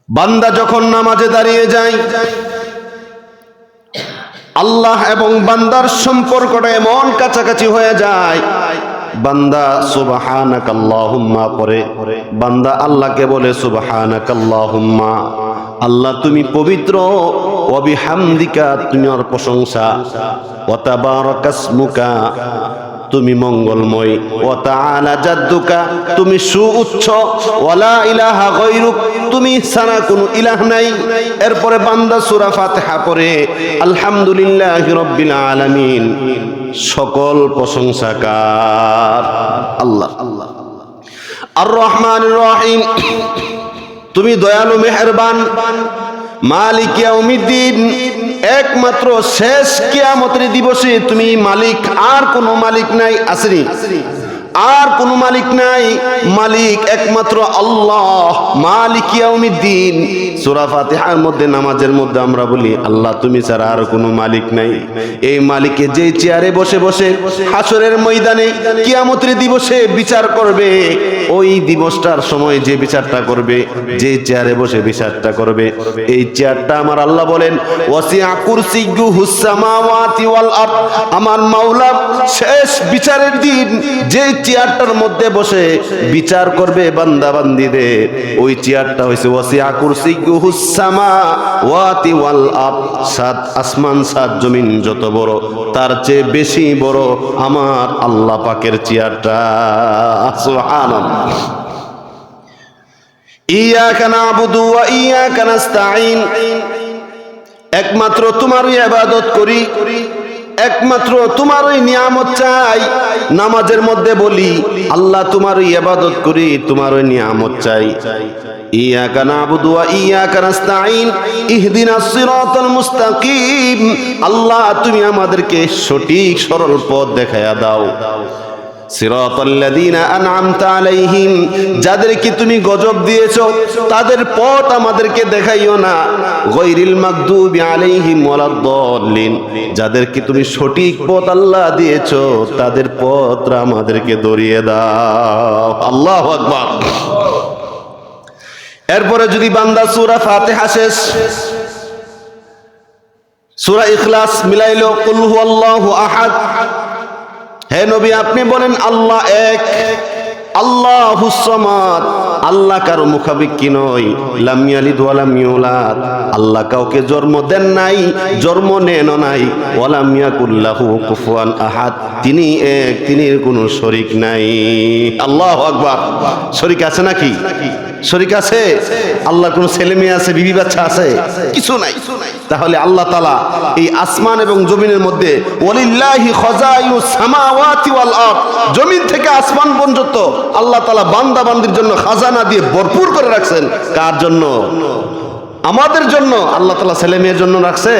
বান্দা যখন নামাজে দাঁড়িয়ে যায়, আল্লাহ এবং বান্দার সম্পর্কটা এমন কাছাকাছি হয়ে যায়, বান্দা সুবহানাকাল্লাহুম্মা পড়ে, বান্দা আল্লাহকে বলে সুবহানাকাল্লাহুম্মা, আল্লাহ তুমি পবিত্র, ওয়া বিহামদিকা তোমার প্রশংসা, ওয়া তাবারাকাসমুকা তুমি মঙ্গলময়, ওয়া তাআলা জাদ্দুকা তুমি সুউচ্চ, ওয়ালা ইলাহা গায়রুক তুমি ছাড়া কোনো ইলাহ নাই। এরপরে বান্দা সূরা ফাতিহা পড়ে আলহামদুলিল্লাহি রাব্বিল আলামিন, সকল প্রশংসা কার? আল্লাহ। আর রহমানির রহিম তুমি দয়ালু মেহেরবান, মালিক ইয়াউমিদ্দিন একমাত্র শেষ কিয়ামতের দিবসে তুমি মালিক, আর কোনো মালিক নাই। আসেনি? আর কোনো মালিক নাই, মালিক একমাত্র আল্লাহ, মালিক ইয়াউমিদ্দিন। সূরা ফাতিহার মধ্যে, নামাজের মধ্যে আমরা বলি আল্লাহ তুমি ছাড়া আর কোনো মালিক নাই। এই মালিকে যে চেয়ারে বসে বসে হাসরের ময়দানে কিয়ামতের দিবসে বিচার করবে, ওই দিবসটার সময় যে বিচারটা করবে, যে চেয়ারে বসে বিচারটা করবে, এই চেয়ারটা আমার আল্লাহ বলেন ওয়াসিআ কুরসিয়্যুহুস সামাওয়াতি ওয়াল আরদ। আমার মাওলা শেষ বিচারের দিন যে চেয়ারটার মধ্যে বসে বিচার করবে বান্দা বান্দীদের, ওই চেয়ারটা হইছে ওয়াসিআ কুরসিয়্যুহুস সামাওয়াতি ওয়াল আরদ। সাত আসমান সাত জমিন যত বড়, তার চেয়ে বেশি বড় আমার আল্লাহ পাকের চেয়ারটা। সুবহানাল্লাহ। ইয়াকা না'বুদু ওয়া ইয়াকা নাস্তাঈন, একমাত্র তোমারই ইবাদত করি, একমাত্র তোমারই নিয়ামত চাই। নামাজের মধ্যে বলি আল্লাহ তোমারই ইবাদত করি, তোমারই নিয়ামত চাই। ইয়াকা না'বুদু ওয়া ইয়াকা নাস্তাঈন ইহদিনাস সিরাতাল মুস্তাকিম, আল্লাহ তুমি আমাদেরকে সঠিক সরল পথ দেখায়া দাও। সিরাতাল্লাযীনা আন'আমতা আলাইহিম, যাদেরকে তুমি গজব দিয়েছো তাদের পথ আমাদেরকে দেখাইও না। গায়রিল মাগদুবি আলাইহিম ওয়ালাদ-দাল্লিন, যাদেরকে তুমি সঠিক পথ আল্লাহ দিয়েছো তাদের পথ আমাদেরকে ধরিয়ে দাও। আল্লাহু আকবার। এরপরে যদি বান্দা সূরা ফাতিহা শেষ, সূরা ইখলাস মিলাইলো কুল হুয়াল্লাহু আহাদ, হে নবী আপনি বলেন আল্লাহ এক, আল্লাহুস সামাদ, আল্লাহ কারো মুখাপেক্ষী নয়, লাম ইয়ালিদ ওয়া লাম ইউলাদ, আল্লাহ কাউকে জন্ম দেন নাই, জন্ম নেন নাই, ওয়া লাম ইয়াকুল লাহু কুফুয়ান আহাদ, তিনি এক, তিনি কোনো শরীক নাই। আল্লাহু আকবার। শরীক আছে নাকি? শরীক আছে? আল্লাহর কোনো ছেলে মেয়ে আছে, বিবি বাচ্চা আছে? কিছু নাই। তাহলে আল্লাহ তাআলা এই আসমান এবং জমিনের মধ্যে ওয়ালিল্লাহি খাযাইনুস সামাওয়াতি ওয়াল আরদ, জমিন থেকে আসমান পর্যন্ত আল্লাহ তাআলা বান্দা বান্দির জন্য খাজানা দিয়ে ভরপুর করে রাখছেন। কার জন্য? আমাদের জন্য। আল্লাহ তাআলা ছেলে মেয়ের জন্য রাখছে?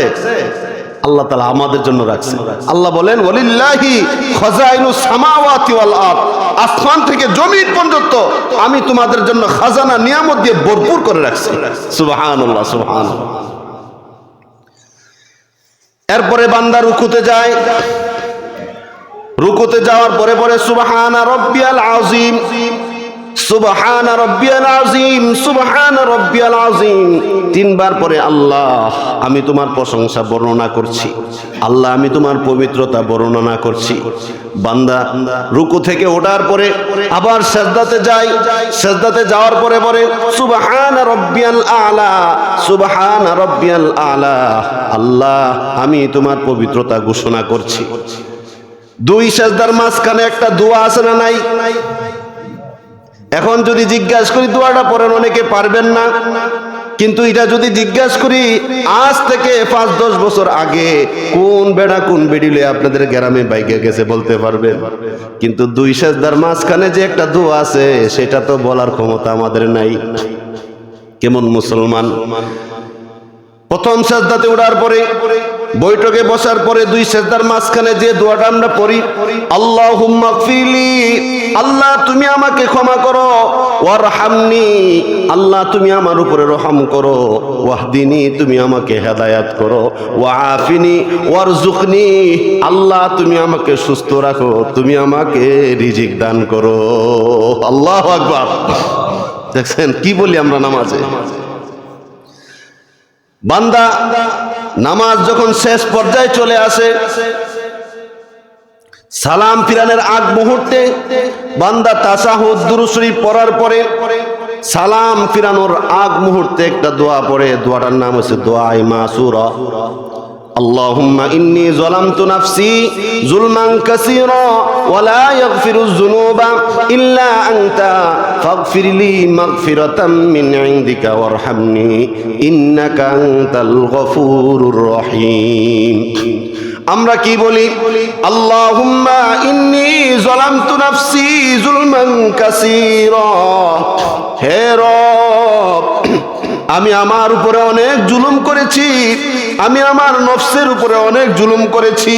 আল্লাহ তাআলা আমাদের জন্য রাখছে। আল্লাহ বলেন ওয়ালিল্লাহি খাযাইনুস সামাওয়াতি ওয়াল আরদ, আসমান থেকে জমিন পর্যন্ত আমি তোমাদের জন্য খাজানা নিয়ামত দিয়ে ভরপুর করে রাখছি। সুবহানাল্লাহ, সুবহানাল্লাহ। এরপরে বান্দা রুকুতে যায়, রুকুতে যাওয়ার পরে পরে সুবহানা রাব্বিয়াল আযীম, সুবহানা রাব্বিয়াল আযীম, সুবহানা রাব্বিয়াল আযীম, তিনবার পরে আল্লাহ আমি তোমার প্রশংসা বর্ণনা করছি, আল্লাহ আমি তোমার পবিত্রতা বর্ণনা করছি। বান্দা রুকু থেকে ওঠার পরে আবার সিজদাতে যায়, সিজদাতে যাওয়ার পরে পরে সুবহানা রাব্বিয়াল আ'লা, সুবহানা রাব্বিয়াল আ'লা, আল্লাহ আমি তোমার পবিত্রতা ঘোষণা করছি। দুই সিজদার মাঝখানে একটা দোয়া আছে না নাই? এখন যদি জিজ্ঞাসা করি দোয়াটা পড়েন, অনেকে পারবেন না, কিন্তু এটা যদি জিজ্ঞাসা করি আজ থেকে 5-10 বছর আগে কোন বেড়া কোন বেডিলে আপনাদের গ্রামে বাইকে গেছে বলতে পারবেন, কিন্তু দুই সিজদার মাঝখানে যে একটা দোয়া আছে সেটা তো বলার ক্ষমতা আমাদের নাই। কেমন মুসলমান? প্রথম সিজদাতে ওঠার পরে, বৈঠকে বসার পরে দুই সিজদার মাঝখানে যে দোয়াটা আমরা পড়ি, আল্লাহুম্মা গফিরলি, আল্লাহ তুমি আমাকে ক্ষমা করো, ওয়ারহামনি, আল্লাহ তুমি আমার উপরে রহম করো, ওয়াহদিনি তুমি আমাকে হেদায়েত করো, ওয়াআফিনি ওয়ারজুকনি, আল্লাহ তুমি আমাকে সুস্থ রাখো, তুমি আমাকে রিজিক দান করো। আল্লাহু আকবার। দেখছেন কি বলি আমরা নামাজে? বান্দা নামাজ যখন শেষ পর্যায়ে চলে আসে, সালাম ফিরানোর আগ মুহূর্তে বান্দা তাশাহুদ দুরূদ শরীফ পড়ার পরে সালাম ফিরানোর আগ মুহূর্তে একটা দোয়া পড়ে, দোয়াটার নাম হচ্ছে দোয়ায়ে মাসুরা। আল্লাহুম্মা ইন্নী যালামতু নাফসি যুলমান কাসীরা ওয়া লা ইয়াগফিরুয যুনুবা ইল্লা আনতা ফাগফিরলি মাগফিরাতাম মিন ইনদিকা ওয়ারহামনি ইন্নাকা আনতাল গফুরুর রহিম। আমরা কি বলি? আল্লাহুম্মা ইন্নী যালামতু নাফসি যুলমান কাসীরা, হে রব আমি আমার উপরে অনেক জুলুম করেছি, আমি আমার নফসের উপরে অনেক জুলুম করেছি।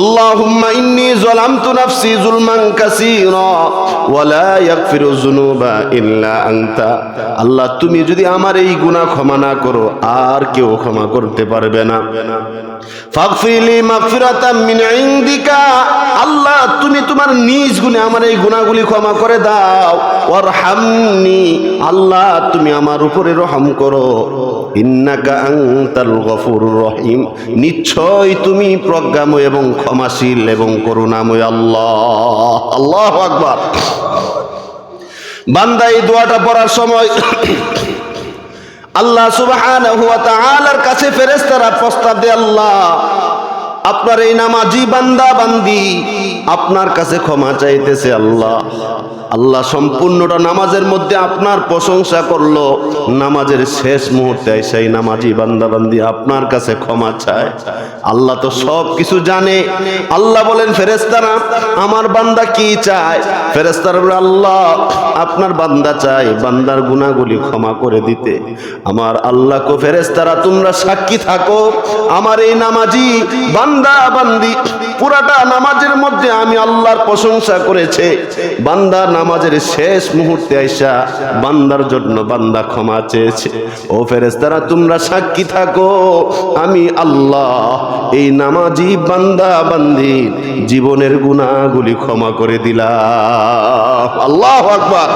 আল্লাহুম্মা ইন্নী যালামতু নাফসি যুলমান কাসীরা ওয়া লা ইয়াগফিরুয যুনুবা ইল্লা আনতা। আল্লাহ তুমি যদি আমার এই গুনাহ ক্ষমা না করো আর কেউ ক্ষমা করতে পারবে না। ফাগফিরলি মাগফিরাতাম মিন ইনদিকা, আল্লাহ তুমি তোমার নিজ গুণে আমার এই গুনাহগুলি ক্ষমা করে দাও। ওয়ারহামনি, আল্লাহ তুমি আমার উপরে রহম করো। ইন্নাকা আনতাল গফুরুর রহিম, নিশ্চয় তুমি প্রজ্ঞাময় এবং ক্ষমাশীল এবং করুণাময় আল্লাহ। আল্লাহু আকবার। বান্দা এই দোয়াটা পড়ার সময় আল্লাহ সুবহানাহু ওয়া তাআলার কাছে ফেরেশতারা প্রস্তাব দেয়, আল্লাহ আপনার এই নামাজি বান্দা বান্দি আপনার কাছে ক্ষমা চাইতেছে। আল্লাহ আল্লাহ সম্পূর্ণটা নামাজের মধ্যে আপনার প্রশংসা করলো, নামাজের শেষ মুহূর্তে সেই নামাজি বান্দা বান্দি আপনার কাছে ক্ষমা চায়। আল্লাহ তো সব কিছু জানে। আল্লাহ বলেন ফেরেশতারা আমার বান্দা কি চায়? ফেরেশতারা বলে আল্লাহ আপনার বান্দা চায় বান্দার গুনাহগুলি ক্ষমা করে দিতে। আমার আল্লাহ কো ফেরেশতারা তোমরা সাক্ষী থাকো, আমার এই নামাজি বান্দা বান্দি পুরাটা নামাজের মধ্যে আমি আল্লাহর প্রশংসা করেছে। বান্দা নামাজের শেষ মুহূর্তে আইসা বান্দার জন্য বান্দা ক্ষমা চেয়েছে। ও ফেরেশতারা তোমরা সাক্ষী থাকো, আমি আল্লাহ এই নামাজি বান্দা বান্দি জীবনের গুনাহগুলি ক্ষমা করে দিলাম। আল্লাহু আকবার।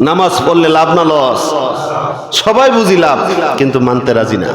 নামাজ পড়লে লাভ না লস? সবাই বুঝিলাম, কিন্তু মানতে রাজি না।